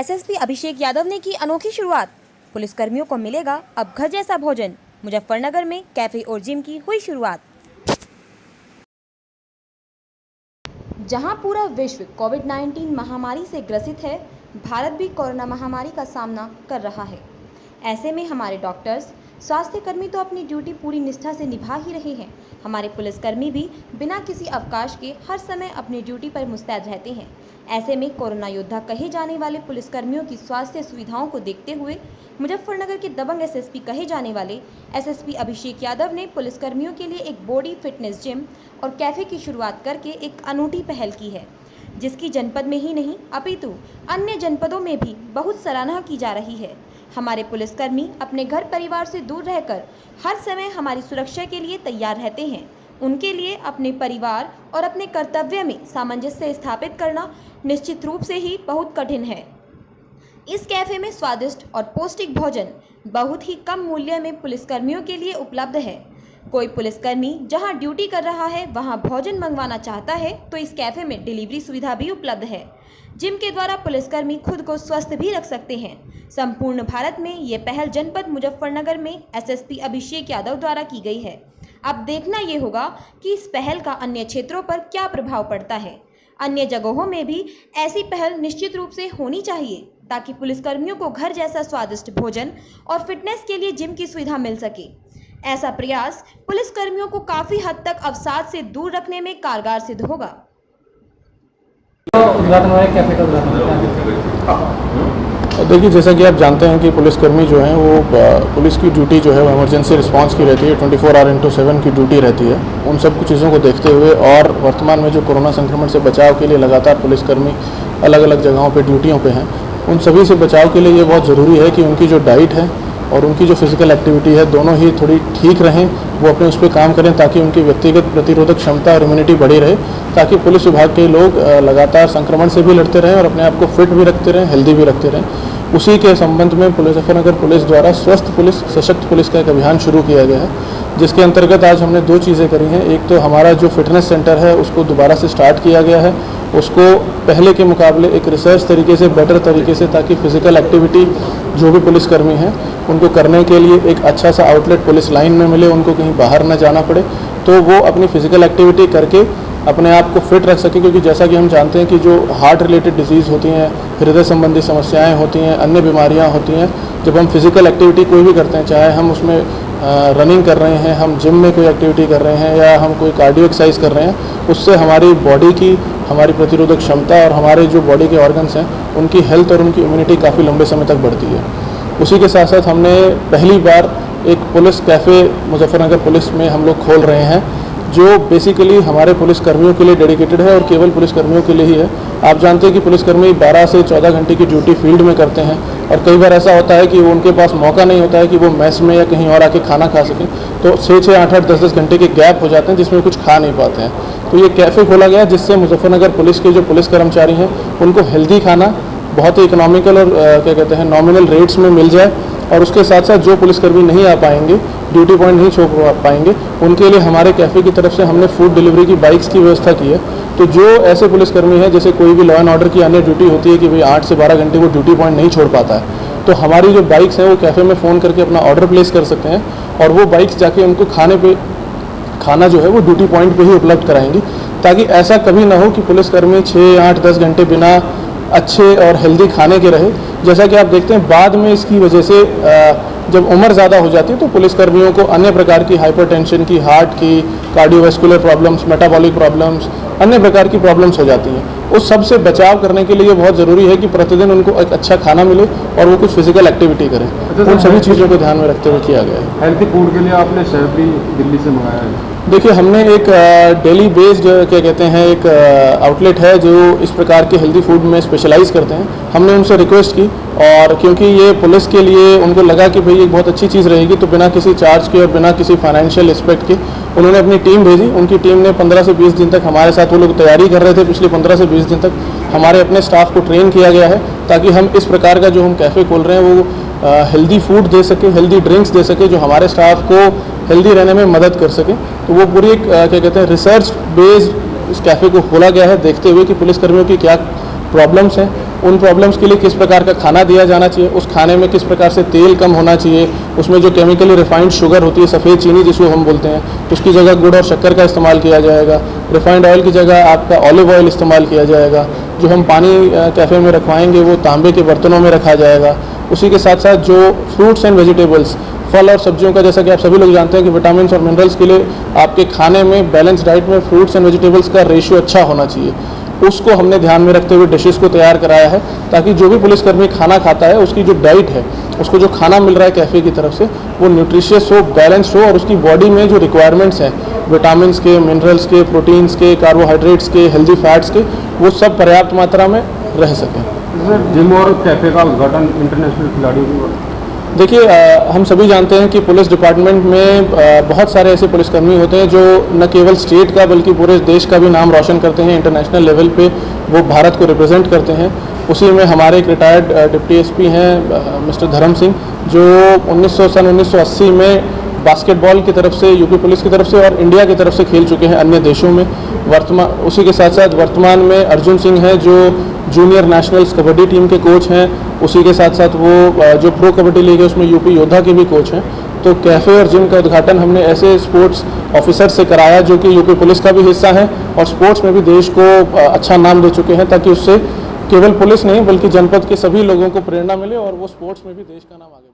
SSP Abhishek Yadav ने की अनोखी शुरुआत। पुलिसकर्मियों को मिलेगा अब घर जैसा भोजन। मुजफ्फरनगर में कैफे और जिम की हुई शुरुआत। जहां पूरा विश्व कोविड-19 महामारी से ग्रसित है, भारत भी कोरोना महामारी का सामना कर रहा है। ऐसे में हमारे डॉक्टर्स, स्वास्थ्यकर्मी तो अपनी ड्यूटी पूरी निष्ठा से निभा ही रहे हैं। हमारे पुलिसकर्मी भी बिना किसी अवकाश के हर समय अपनी ड्यूटी पर मुस्तैद रहते हैं। ऐसे में कोरोना योद्धा कहे जाने वाले पुलिसकर्मियों की स्वास्थ्य सुविधाओं को देखते हुए मुजफ्फरनगर के दबंग एसएसपी कहे जाने वाले एसएसपी अभिषेक यादव ने पुलिसकर्मियों के लिए एक बॉडी फिटनेस जिम और कैफे की शुरुआत करके एक अनूठी पहल की है, जिसकी जनपद में ही नहीं अपितु अन्य जनपदों में भी बहुत सराहना की जा रही है। हमारे पुलिसकर्मी अपने घर परिवार से दूर रहकर हर समय हमारी सुरक्षा के लिए तैयार रहते हैं। उनके लिए अपने परिवार और अपने कर्तव्य में सामंजस्य स्थापित करना निश्चित रूप से ही बहुत कठिन है। इस कैफे में स्वादिष्ट और पौष्टिक भोजन बहुत ही कम मूल्य में पुलिसकर्मियों के लिए उपलब्ध है। कोई पुलिसकर्मी जहां ड्यूटी कर रहा है वहां भोजन मंगवाना चाहता है तो इस कैफे में डिलीवरी सुविधा भी उपलब्ध है। जिम के द्वारा पुलिसकर्मी खुद को स्वस्थ भी रख सकते हैं। संपूर्ण भारत में ये पहल जनपद मुजफ्फरनगर में एसएसपी अभिषेक यादव द्वारा की गई है। अब देखना ये होगा कि इस पहल का अन्य क्षेत्रों पर क्या प्रभाव पड़ता है। अन्य जगहों में भी ऐसी पहल निश्चित रूप से होनी चाहिए ताकि पुलिसकर्मियों को घर जैसा स्वादिष्ट भोजन और फिटनेस के लिए जिम की सुविधा मिल सके। ऐसा प्रयास पुलिसकर्मियों को काफी हद तक अवसाद से दूर रखने में कारगर सिद्ध होगा। देखिए, जैसा कि आप जानते हैं कि पुलिसकर्मी जो हैं वो पुलिस की ड्यूटी जो है वो इमरजेंसी रिस्पांस की रहती है, 24 आवर इंटू 7 की ड्यूटी रहती है। उन सब कुछ चीज़ों को देखते हुए और वर्तमान में जो कोरोना संक्रमण से बचाव के लिए लगातार पुलिसकर्मी अलग अलग जगहों पे ड्यूटियों पे हैं, उन सभी से बचाव के लिए ये बहुत ज़रूरी है कि उनकी जो डाइट है और उनकी जो फिजिकल एक्टिविटी है दोनों ही थोड़ी ठीक रहें। वो अपने उस पर काम करें ताकि उनकी व्यक्तिगत प्रतिरोधक क्षमता और इम्यूनिटी बढ़ी रहे, ताकि पुलिस विभाग के लोग लगातार संक्रमण से भी लड़ते रहें और अपने आप को फिट भी रखते रहें, हेल्दी भी रखते रहें। उसी के संबंध में मुजफ्फरनगर पुलिस द्वारा स्वस्थ पुलिस सशक्त पुलिस का एक अभियान शुरू किया गया है, जिसके अंतर्गत आज हमने 2 चीज़ें करी हैं। एक तो हमारा जो फिटनेस सेंटर है उसको दोबारा से स्टार्ट किया गया है, उसको पहले के मुकाबले एक रिसर्च तरीके से, बेटर तरीके से, ताकि फिजिकल एक्टिविटी जो भी पुलिसकर्मी हैं उनको करने के लिए एक अच्छा सा आउटलेट पुलिस लाइन में मिले, उनको कहीं बाहर न जाना पड़े, तो वो अपनी फिजिकल एक्टिविटी करके अपने आप को फिट रख सके। क्योंकि जैसा कि हम जानते हैं कि जो हार्ट रिलेटेड डिजीज़ होती हैं, हृदय संबंधी समस्याएं होती हैं, अन्य बीमारियां होती हैं, जब हम फिजिकल एक्टिविटी कोई भी करते हैं, चाहे हम उसमें रनिंग कर रहे हैं, हम जिम में कोई एक्टिविटी कर रहे हैं या हम कोई कार्डियो एक्सरसाइज कर रहे हैं, उससे हमारी बॉडी की, हमारी प्रतिरोधक क्षमता और हमारे जो बॉडी के ऑर्गन्स हैं उनकी हेल्थ और उनकी इम्यूनिटी काफ़ी लंबे समय तक बढ़ती है। उसी के साथ साथ हमने पहली बार एक पुलिस कैफ़े मुजफ्फरनगर पुलिस में हम लोग खोल रहे हैं, जो बेसिकली हमारे पुलिसकर्मियों के लिए डेडिकेटेड है और केवल पुलिसकर्मियों के लिए ही है। आप जानते हैं कि पुलिसकर्मी 12 से 14 घंटे की ड्यूटी फील्ड में करते हैं और कई बार ऐसा होता है कि उनके पास मौका नहीं होता है कि वो मेस में या कहीं और आके खाना खा सकें, तो 6-6, 8-8, 10-10 घंटे के गैप हो जाते हैं जिसमें कुछ खा नहीं पाते हैं। तो ये कैफ़े खोला गया जिससे मुजफ्फरनगर पुलिस के जो पुलिस कर्मचारी हैं उनको हेल्दी खाना बहुत ही इकोनॉमिकल और क्या कहते हैं नॉमिनल रेट्स में मिल जाए, और उसके साथ साथ जो पुलिसकर्मी नहीं आ पाएंगे, ड्यूटी पॉइंट नहीं छोड़ पाएंगे, उनके लिए हमारे कैफ़े की तरफ से हमने फूड डिलीवरी की बाइक्स की व्यवस्था की है। तो जो ऐसे पुलिसकर्मी हैं, जैसे कोई भी लॉ एंड ऑर्डर की अन्य ड्यूटी होती है कि भाई 8 से 12 घंटे वो ड्यूटी पॉइंट नहीं छोड़ पाता है, तो हमारी जो बाइक्स हैं वो कैफ़े में फ़ोन करके अपना ऑर्डर प्लेस कर सकते हैं और वो बाइक्स जाके उनको खाना जो है वो ड्यूटी पॉइंट पे ही उपलब्ध कराएंगी, ताकि ऐसा कभी ना हो कि पुलिसकर्मी 6, 8, 10 घंटे बिना अच्छे और हेल्दी खाने के रहे। जैसा कि आप देखते हैं बाद में इसकी वजह से जब उम्र ज़्यादा हो जाती है तो पुलिसकर्मियों को अन्य प्रकार की हाइपरटेंशन की, हार्ट की, कार्डियोवैस्कुलर प्रॉब्लम्स, मेटाबॉलिक प्रॉब्लम्स, अन्य प्रकार की प्रॉब्लम्स हो जाती हैं। उस सब से बचाव करने के लिए बहुत ज़रूरी है कि प्रतिदिन उनको एक अच्छा खाना मिले और वो कुछ फिजिकल एक्टिविटी करें। उन सभी चीज़ों को ध्यान में रखते हुए किया गया है। हेल्थी फूड के लिए आपने शेफ भी दिल्ली से मंगाया है? देखिए, हमने एक डेली बेस्ड क्या कहते हैं एक आउटलेट है जो इस प्रकार के हेल्दी फूड में स्पेशलाइज करते हैं। हमने उनसे रिक्वेस्ट की और क्योंकि ये पुलिस के लिए उनको लगा कि भाई एक बहुत अच्छी चीज़ रहेगी, तो बिना किसी चार्ज के और बिना किसी फाइनेंशियल एस्पेक्ट के उन्होंने अपनी टीम भेजी। उनकी टीम ने 15 से 20 दिन तक हमारे साथ वो लोग तैयारी कर रहे थे। पिछले 15 से 20 दिन तक हमारे अपने स्टाफ को ट्रेन किया गया है ताकि हम इस प्रकार का जो हम कैफ़े खोल रहे हैं वो हेल्दी फूड दे सके, हेल्दी ड्रिंक्स दे सके, जो हमारे स्टाफ को हेल्दी रहने में मदद कर सके। तो वो पूरी एक क्या कहते हैं रिसर्च बेस्ड इस कैफ़े को खोला गया है, देखते हुए कि पुलिसकर्मियों की क्या प्रॉब्लम्स हैं उन प्रॉब्लम्स के लिए किस प्रकार का खाना दिया जाना चाहिए, उस खाने में किस प्रकार से तेल कम होना चाहिए, उसमें जो केमिकली रिफाइंड शुगर होती है, सफ़ेद चीनी जिसको हम बोलते हैं, उसकी जगह गुड़ और शक्कर का इस्तेमाल किया जाएगा। रिफाइंड ऑयल की जगह आपका ऑलिव ऑयल इस्तेमाल किया जाएगा। जो हम पानी कैफ़े में रखवाएंगे वो तांबे के बर्तनों में रखा जाएगा। उसी के साथ साथ जो फ्रूट्स एंड वेजिटेबल्स, फल और सब्जियों का, जैसा कि आप सभी लोग जानते हैं कि विटामिन और मिनरल्स के लिए आपके खाने में, बैलेंस डाइट में फ्रूट्स एंड वेजिटेबल्स का रेशियो अच्छा होना चाहिए। उसको हमने ध्यान में रखते हुए डिशेस को तैयार कराया है, ताकि जो भी पुलिसकर्मी खाना खाता है उसकी जो डाइट है, उसको जो खाना मिल रहा है कैफ़े की तरफ से, वो न्यूट्रिशियस हो, बैलेंस्ड हो और उसकी बॉडी में जो रिक्वायरमेंट्स हैं विटामिन्स के, मिनरल्स के, प्रोटीन्स के, कार्बोहाइड्रेट्स के, हेल्दी फैट्स के, वो सब पर्याप्त मात्रा में रह सकें। सर, जिम और कैफ़े का उद्घाटन इंटरनेशनल खिलाड़ियों की, देखिए, हम सभी जानते हैं कि पुलिस डिपार्टमेंट में बहुत सारे ऐसे पुलिसकर्मी होते हैं जो न केवल स्टेट का बल्कि पूरे देश का भी नाम रोशन करते हैं। इंटरनेशनल लेवल पे वो भारत को रिप्रेजेंट करते हैं। उसी में हमारे एक रिटायर्ड डिप्टी एसपी हैं मिस्टर धर्म सिंह, जो सन 1980 में बास्केटबॉल की तरफ से, यूपी पुलिस की तरफ से और इंडिया की तरफ से खेल चुके हैं अन्य देशों में। उसी के साथ साथ वर्तमान में अर्जुन सिंह हैं, जो जूनियर नेशनल्स कबड्डी टीम के कोच हैं। उसी के साथ साथ वो जो प्रो कबड्डी लीग है उसमें यूपी योद्धा के भी कोच हैं। तो कैफ़े और जिम का उद्घाटन हमने ऐसे स्पोर्ट्स ऑफिसर से कराया जो कि यूपी पुलिस का भी हिस्सा है और स्पोर्ट्स में भी देश को अच्छा नाम दे चुके हैं, ताकि उससे केवल पुलिस नहीं बल्कि जनपद के सभी लोगों को प्रेरणा मिले और वो स्पोर्ट्स में भी देश का नाम आगे